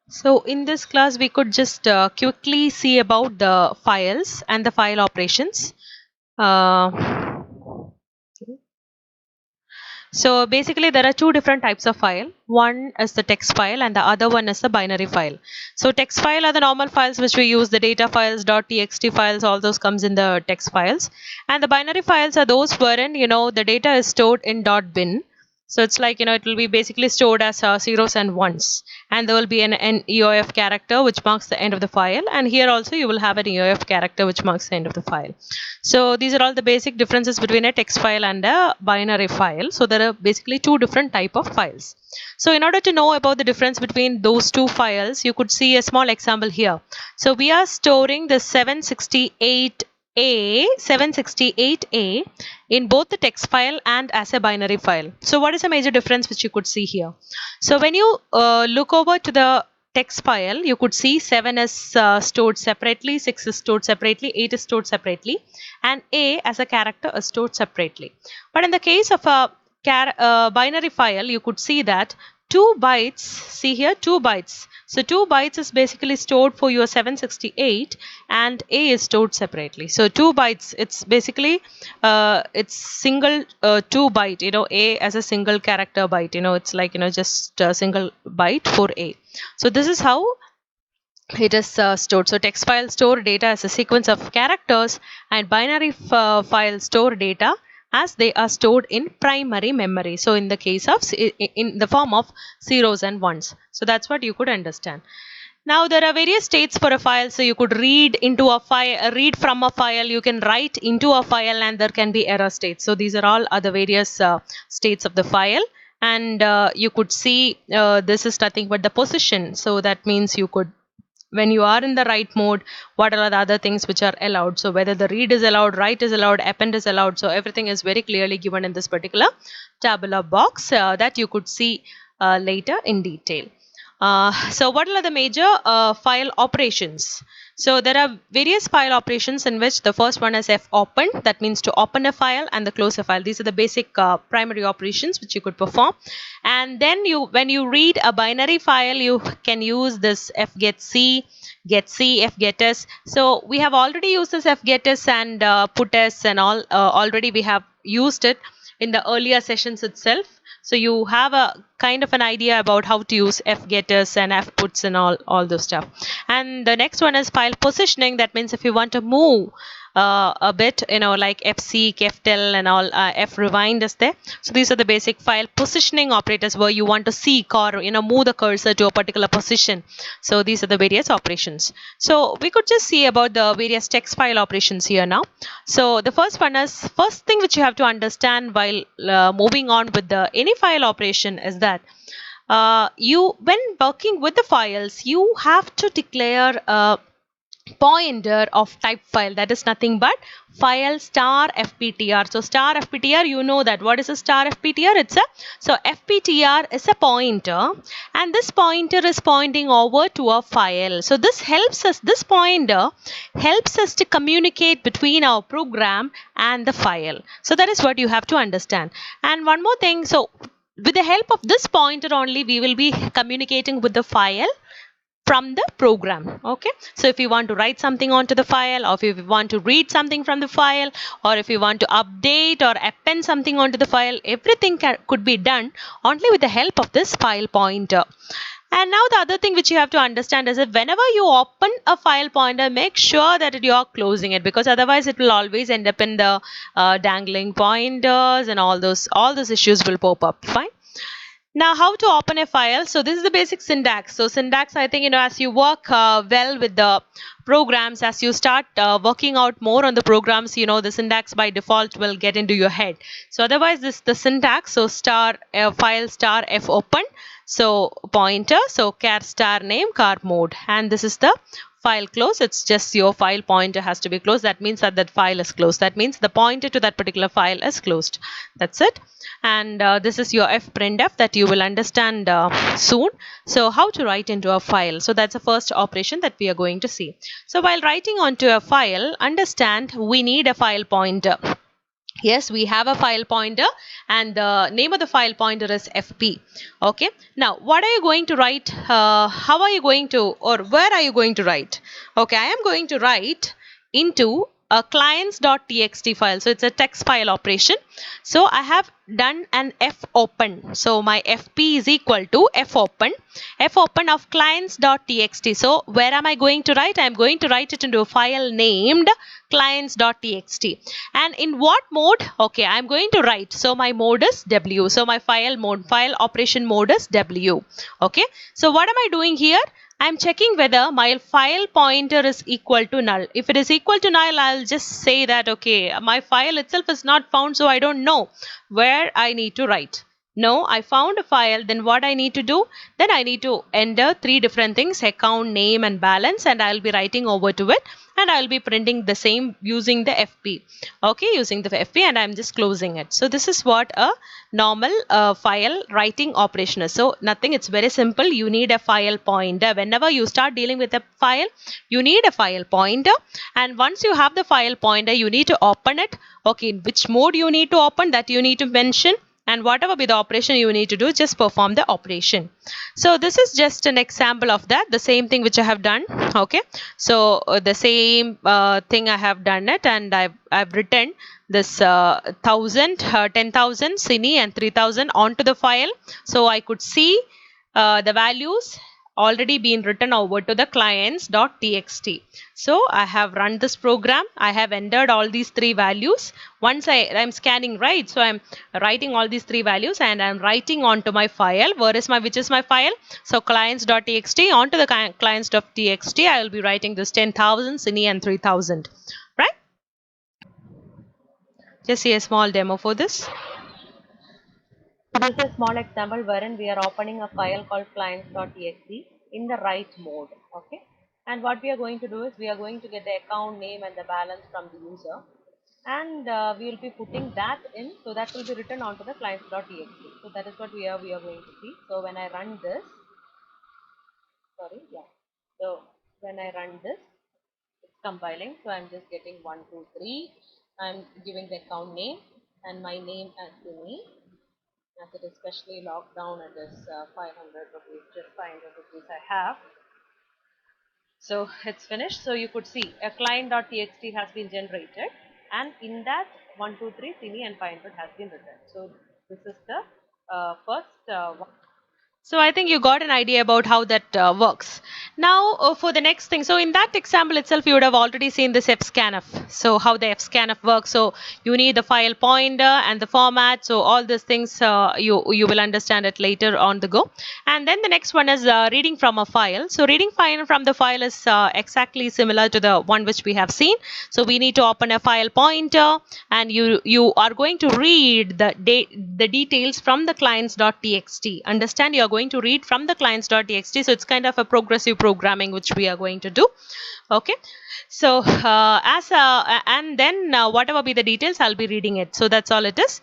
So in this class, we could just quickly see about the files and the file operations. Uh, so basically, there are two different types of file. One is the text file, and the other one is the binary file. So text file are the normal files which we use. The data files, .txt files, all those comes in the text files, and the binary files are those wherein the data is stored in .bin. So it's like it will be basically stored as zeros and ones, and there will be an EOF character which marks the end of the file, and here also you will have an EOF character which marks the end of the file. So these are all the basic differences between a text file and a binary file. So there are basically two different type of files. So in order to know about the difference between those two files, you could see a small example here. So we are storing the 768A in both the text file and as a binary file. So what is the major difference which you could see here? So when you look over to the text file, you could see 7 is stored separately, 6 is stored separately, 8 is stored separately, and A as a character is stored separately. But in the case of a binary file, you could see that 2 bytes, see here 2 bytes. So 2 bytes is basically stored for your 768 and A is stored separately. So 2 bytes, it's basically it's single 2 byte, A as a single character byte, it's like just a single byte for A. So this is how it is stored. So text file store data as a sequence of characters, and binary file store data as they are stored in primary memory. So in the case of in the form of zeros and ones. So that's what you could understand. Now there are various states for a file. So you could read into a file, read from a file, you can write into a file, and there can be error states. So these are all other various states of the file. And you could see this is nothing but the position. So that means you could, when you are in the write mode, what are the other things which are allowed. So whether the read is allowed, write is allowed, append is allowed. So everything is very clearly given in this particular tabular box that you could see later in detail. So what are the major file operations? So there are various file operations in which the first one is fopen, that means to open a file, and the close a file. These are the basic primary operations which you could perform. And then when you read a binary file, you can use this fgetc, getc, fgetus. So we have already used this fgetus and puts and all. Already we have used it in the earlier sessions itself. So you have a kind of an idea about how to use fgetters and fputs and all those stuff. And the next one is file positioning. That means if you want to move a bit, like fseek, ftel and all, frewind is there. So these are the basic file positioning operators where you want to seek or move the cursor to a particular position. So these are the various operations. So we could just see about the various text file operations here now. So the first one is, first thing which you have to understand while moving on with the any file operation is that when working with the files, you have to declare a pointer of type file, that is nothing but file star fptr. So star fptr, you know that what is a star fptr, so fptr is a pointer, and this pointer is pointing over to a file. So this pointer helps us to communicate between our program and the file. So that is what you have to understand. And one more thing, so with the help of this pointer only, we will be communicating with the file from the program. Okay, so if you want to write something onto the file, or if you want to read something from the file, or if you want to update or append something onto the file, everything could be done only with the help of this file pointer. And now the other thing which you have to understand is that whenever you open a file pointer, make sure that you are closing it, because otherwise it will always end up in the dangling pointers, and all those issues will pop up. Fine. Now, how to open a file? So this is the basic syntax. So syntax, I think, as you work well with the programs, as you start working out more on the programs, the syntax by default will get into your head. So otherwise, this the syntax. So star file star f open. So pointer. So char star name char mode, and this is the file close. It's just your file pointer has to be closed. That means that file is closed. That means the pointer to that particular file is closed. That's it. And this is your fprintf that you will understand soon. So how to write into a file? So that's the first operation that we are going to see. So while writing onto a file, understand we need a file pointer. Yes, we have a file pointer and the name of the file pointer is fp. Okay, now what are you going to write? How are you going to, or where are you going to write? Okay, I am going to write into a clients.txt file. So it's a text file operation. So I have done an fopen. So my fp is equal to fopen of clients.txt. So where am I going to write? I am going to write it into a file named clients.txt. And in what mode? Okay, I'm going to write. So my mode is w. So my file operation mode is w. Okay, so what am I doing here? I'm checking whether my file pointer is equal to null. If it is equal to null, I'll just say that okay, my file itself is not found, so I don't know where I need to write. No, I found a file. Then what I need to do? Then I need to enter three different things: account, name, and balance, and I'll be writing over to it, and I'll be printing the same using the FP. Okay, using the FP, and I'm just closing it. So this is what a normal file writing operation is. So nothing, it's very simple. You need a file pointer. Whenever you start dealing with a file, you need a file pointer, and once you have the file pointer, you need to open it. Okay, in which mode you need to open, that you need to mention, and whatever be the operation you need to do, just perform the operation. So this is just an example of that, the same thing which I have done. Okay, so the same thing I have done it, and I've written this 10,000 cine and 3,000 onto the file, so I could see the values already been written over to the clients.txt. So I have run this program. I have entered all these three values. Once I'm scanning, right? So I'm writing all these three values and I'm writing onto my file. Which is my file? So clients.txt, onto the clients.txt, I will be writing this 10,000 cine and 3,000. Right? Just see a small demo for this. This is a small example wherein we are opening a file called clients.txt in the write mode. Okay, and what we are going to do is we are going to get the account name and the balance from the user, and we will be putting that in, so that will be written onto the clients.txt. So that is what we are going to see. So when I run this, sorry, yeah. So when I run this, it's compiling. So I'm just getting 123. I'm giving the account name and my name as me. As it is specially locked down, it is 500 rupees, just 500 rupees I have. So it's finished. So you could see a client.txt has been generated, and in that 123 cine and 500 has been written. So this is the first one. So I think you got an idea about how that works. Now for the next thing, so in that example itself, you would have already seen this fscanf. So how the fscanf works. So you need the file pointer and the format. So all these things you will understand it later on the go. And then the next one is reading from a file. So reading file from the file is exactly similar to the one which we have seen. So we need to open a file pointer, and you are going to read the details from the clients.txt. Understand, you are going to read from the clients.txt. So it's kind of a progressive programming which we are going to do. Okay, so and then whatever be the details, I'll be reading it. So that's all it is.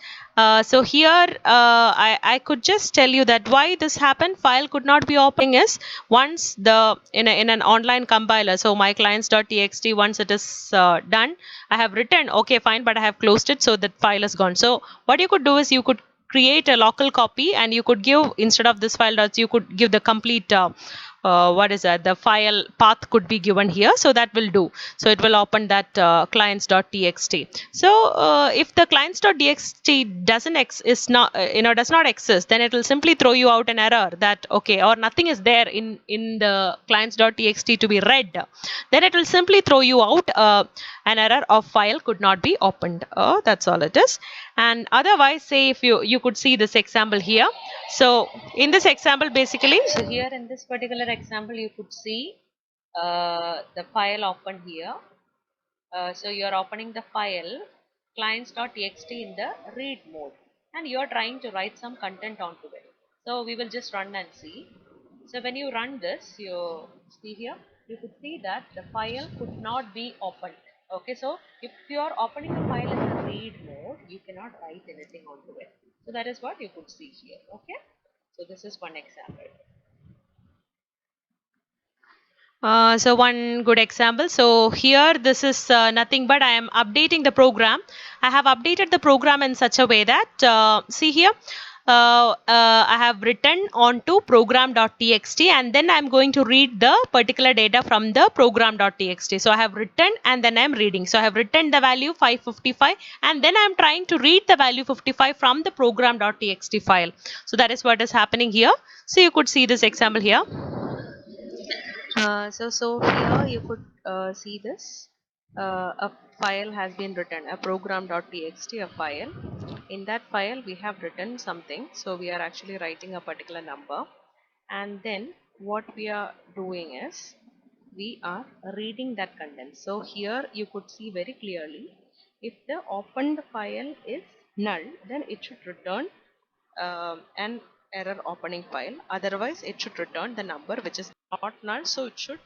So here I could just tell you that why this happened. File could not be opening is once the in an online compiler. So my clients.txt, once it is done, I have written okay fine, but I have closed it, so that file is gone. So what you could do is you could create a local copy, and you could give, instead of this file dots, you could give the complete what is that, the file path could be given here, so that will do. So it will open that clients.txt. So if the clients.txt is not does not exist, then it will simply throw you out an error that okay, or nothing is there in the clients.txt to be read. Then it will simply throw you out an error of file could not be opened. That's all it is. And otherwise, say if you could see this example here. So in this example, basically, So here in this particular example, you could see the file open here. So you are opening the file clients.txt in the read mode, and you are trying to write some content onto it. So we will just run and see. So when you run this, you see here, you could see that the file could not be opened. Okay, so if you are opening the file in the read mode, you cannot write anything onto it. So that is what you could see here. Okay, so this is one example. So one good example. So here this is nothing but I am updating the program. I have updated the program in such a way that see here I have written onto program.txt and then I'm going to read the particular data from the program.txt. So I have written and then I'm reading. So I have written the value 555 and then I'm trying to read the value 55 from the program.txt file. So that is what is happening here. So you could see this example here. So here you could see this. A file has been written, a program.txt, a file. In that file, we have written something. So we are actually writing a particular number. And then what we are doing is we are reading that content. So here you could see very clearly if the opened file is null, then it should return an error opening file. Otherwise, it should return the number which is not null. So it should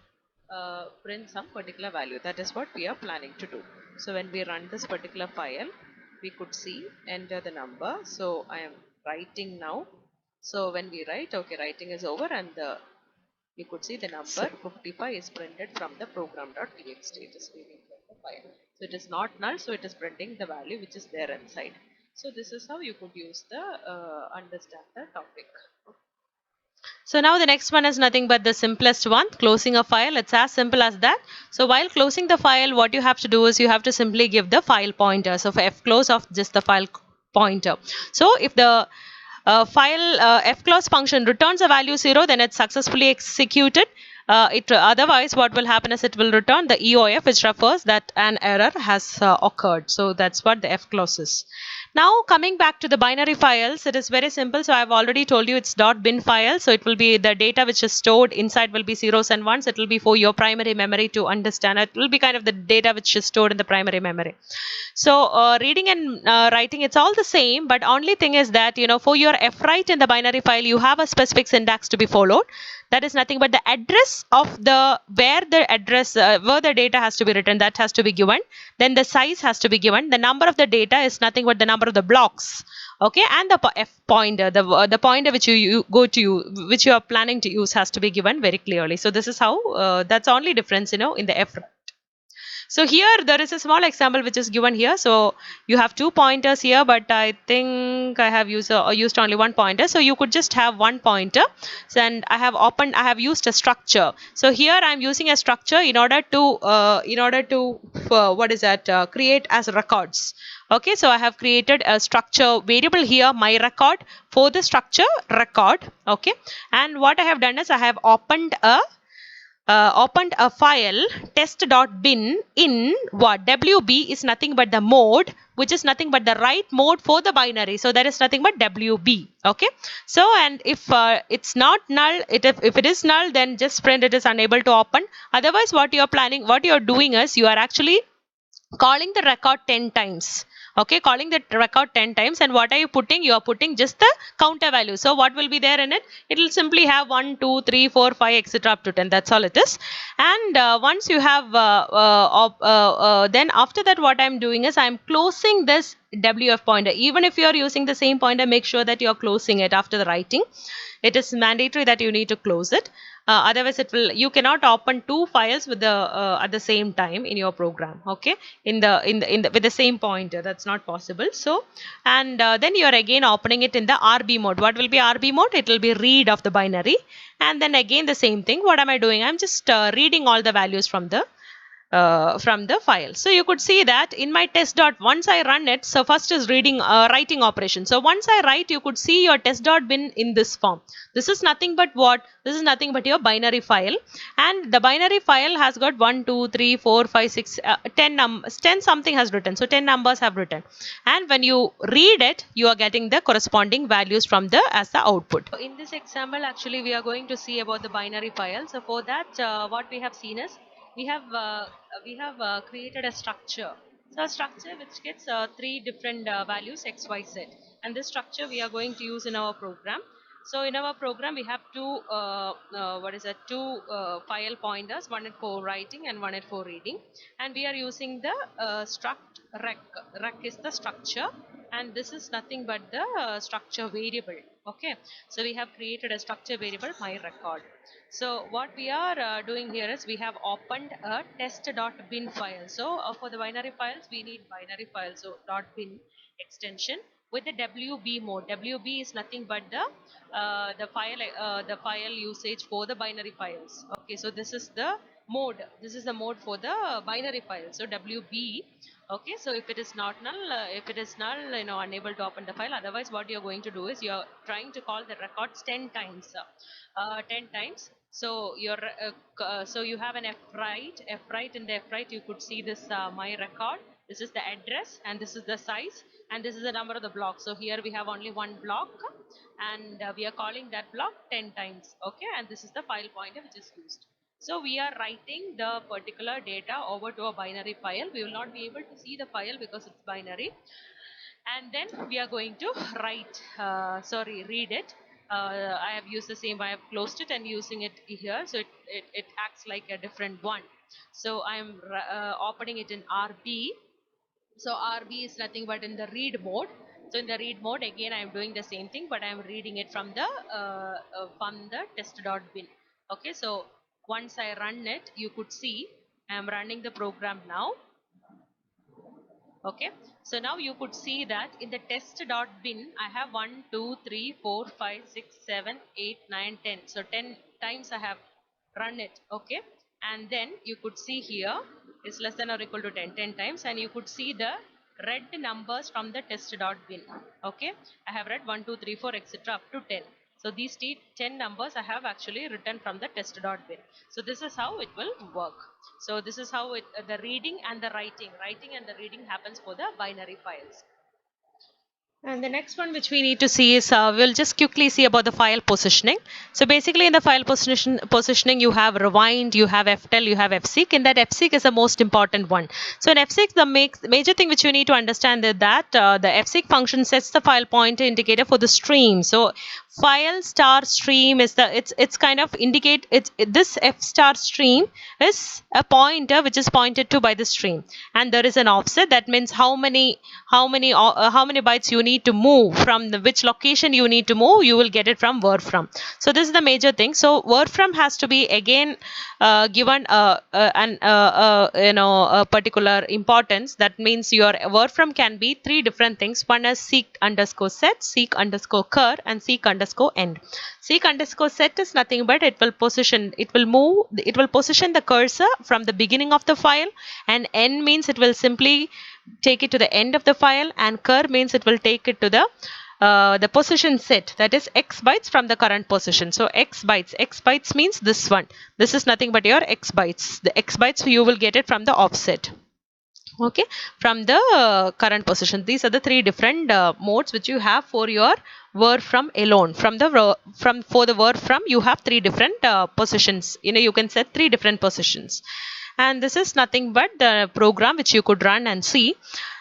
print some particular value. That is what we are planning to do. So when we run this particular file, we could see enter the number. So I am writing now. So when we write, okay, writing is over and you could see the number 55 is printed from the program.txt. It is reading from the file. So it is not null, so it is printing the value which is there inside. So this is how you could use the understand the topic. So now the next one is nothing but the simplest one, closing a file. It's as simple as that. So while closing the file, what you have to do is you have to simply give the file pointer. So for fclose of just the file pointer. So if the file fclose function returns a value 0, then it's successfully executed. Otherwise, what will happen is it will return the EOF, which refers that an error has occurred. So that's what the fclose is. Now coming back to the binary files, it is very simple. So I've already told you it's .bin file. So it will be the data which is stored inside will be zeros and ones. It will be for your primary memory to understand. It will be kind of the data which is stored in the primary memory. So reading and writing, it's all the same, but only thing is that, you know, for your fwrite in the binary file, you have a specific syntax to be followed. That is nothing but the address of the where the data has to be written, that has to be given. Then the size has to be given. The number of the data is nothing but the number of the blocks. Okay, and the f pointer, the pointer which which you are planning to use has to be given very clearly. So this is how that's only difference, you know, in the fwrite. So here there is a small example which is given here. So you have two pointers here, but I think I have used only one pointer. So you could just have one pointer. So, and I have used a structure. So here I am using a structure in order to what is that, create as records. Okay, so I have created a structure variable here, my record, for the structure record. Okay, and what I have done is I have opened a file test.bin in what wb is nothing but the mode, which is nothing but the write mode for the binary. So that is nothing but wb. Okay, so and if it's not null, if it is null, then just print it is unable to open. Otherwise, what you are doing is you are actually calling the record 10 times. Okay, calling the record 10 times, and what are you putting? You are putting just the counter value. So what will be there in it? It will simply have 1 2 3 4 5 etc up to 10. That's all it is. And once you have then after that, what I'm doing is I'm closing this wf pointer. Even if you are using the same pointer, make sure that you are closing it after the writing. It is mandatory that you need to close it. Otherwise you cannot open two files with the at the same time in your program. Okay, with the same pointer, that's not possible. So, and then you are again opening it in the rb mode. What will be rb mode? It will be read of the binary, and then again the same thing. What am I doing? I'm just reading all the values from the file. So you could see that in my test dot, once I run it, so first is writing operation. So once I write, you could see your test.bin in this form. This is nothing but what? This is nothing but your binary file, and the binary file has got 1 2 3 4 5 6 10 something has written. So 10 numbers have written, and when you read it, you are getting the corresponding values from the as the output. So in this example, actually we are going to see about the binary file. So for that, what we have seen is we have created a structure. So a structure which gets three different values x, y, z, and this structure we are going to use in our program. So in our program, we have two file pointers, one is for writing and one is for reading, and we are using the struct rec. Rec is the structure, and this is nothing but the structure variable. Okay, so we have created a structure variable my record. So what we are doing here is we have opened a test.bin file. So for the binary files, we need binary files. So .bin extension with the WB mode. WB is nothing but the file usage for the binary files. Okay, so this is the mode. This is the mode for the binary file. So WB. Okay, so if it is not null, unable to open the file. Otherwise, what you are going to do is you are trying to call the records 10 times. 10 times. So so you have an f write in the f write you could see this my record. This is the address and this is the size and this is the number of the block. So here we have only one block and we are calling that block 10 times. Okay, and this is the file pointer which is used. So we are writing the particular data over to a binary file. We will not be able to see the file because it's binary, and then we are going to read it. I have used the same, I have closed it and using it here, so it acts like a different one. So I am opening it in RB. So RB is nothing but in the read mode. So in the read mode again I am doing the same thing, but I am reading it from the test.bin. Okay, so once I run it, you could see I am running the program now. Okay, so now you could see that in the test.bin I have 1 2 3 4 5 6 7 8 9 10. So 10 times I have run it. Okay, and then you could see here is less than or equal to 10 times, and you could see the red numbers from the test.bin. Okay, I have read 1 2 3 4 etc up to 10. So these 10 numbers I have actually written from the test.bin. So this is how it will work. So this is how the reading and the writing and the reading happens for the binary files. And the next one which we need to see is we'll just quickly see about the file positioning. So basically in the file positioning you have rewind, you have ftell, you have fseek. In that fseek is the most important one. So in fseek the major thing which you need to understand is that the fseek function sets the file pointer indicator for the stream. So file star stream is it's kind of indicate this f star stream is a pointer which is pointed to by the stream, and there is an offset. That means how many bytes you need to move from which location you need to move, you will get it from word from. So this is the major thing. So word from has to be again given a particular importance. That means your word from can be three different things. One is seek underscore set, seek underscore cur, and seek underscore end. Seek underscore set is nothing but it will position the cursor from the beginning of the file, and end means it will simply take it to the end of the file, and cur means it will take it to the position set, that is x bytes from the current position. So x bytes means this one. This is nothing but your x bytes. The x bytes you will get it from the offset. Okay, from the current position. These are the three different modes which you have for your word from alone. For the word from you have three different positions. You can set three different positions, and this is nothing but the program which you could run and see.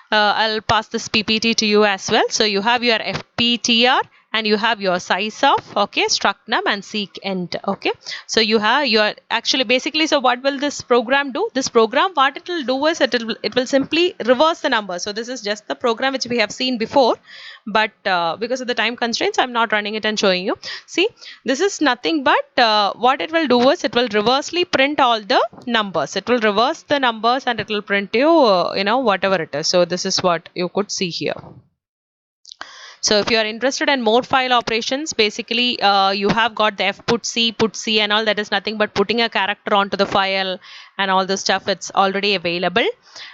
I'll pass this PPT to you as well. So you have your FPTR and you have your size of, okay, struct num and seek end. Okay, so you have your actually basically, so what will this program do? This program, what it will do is it will simply reverse the number. So this is just the program which we have seen before, but because of the time constraints I'm not running it and showing you. See, this is nothing but what it will do is it will reversely print all the numbers. It will reverse the numbers and it will print you whatever it is. So this is what you could see here. So if you are interested in more file operations, basically you have got the put c and all. That is nothing but putting a character onto the file and all the stuff. It's already available.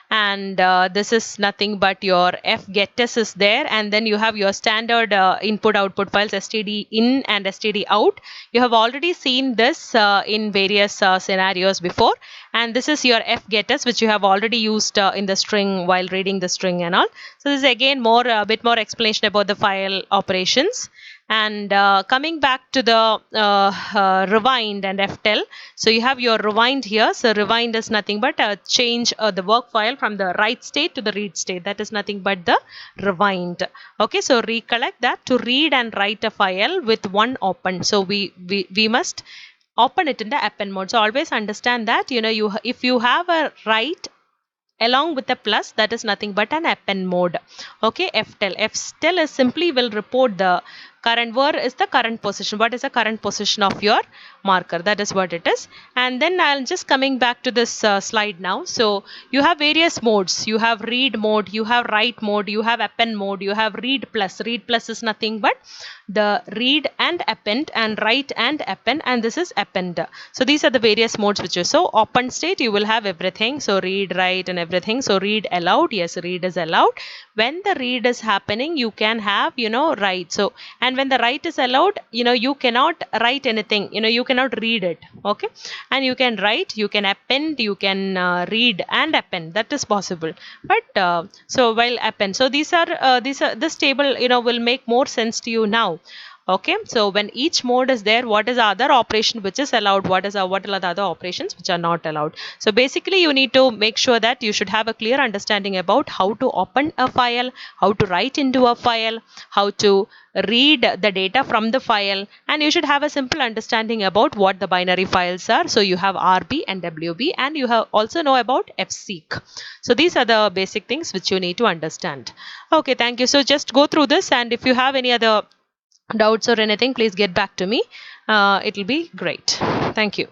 And this is nothing but your fgetters is there, and then you have your standard input output files, std in and std out. You have already seen this in various scenarios before, and this is your fgetters which you have already used in the string while reading the string and all. So this is again a bit more explanation about the file operations. And coming back to the rewind and ftl, so you have your rewind here. So rewind is nothing but change the work file from the write state to the read state. That is nothing but the rewind. Okay, so recollect that to read and write a file with one open, so we must open it in the append mode. So always understand that, if you have a write along with the plus, that is nothing but an append mode. Okay, ftl is simply will report the current, where is the current position, what is the current position of your marker, that is what it is. And then I'll just coming back to this slide now. So you have various modes. You have read mode, you have write mode, you have append mode, you have read plus. Read plus is nothing but the read and append, and write and append, and this is append. So these are the various modes which is. So open state you will have everything, so read, write and everything. So read aloud, yes, read is allowed. When the read is happening, you can have write. So, and when the write is allowed, you cannot write anything, you cannot read it. Okay, and you can write, you can append, you can read and append, that is possible. But so while append, so these are this table will make more sense to you now. Okay, so when each mode is there, what is the other operation which is allowed, what are the other operations which are not allowed. So basically you need to make sure that you should have a clear understanding about how to open a file, how to write into a file, how to read the data from the file, and you should have a simple understanding about what the binary files are. So you have RB and WB, and you have also know about fseek. So these are the basic things which you need to understand. Okay, thank you. So just go through this, and if you have any other doubts or anything, please get back to me. It will be great. Thank you.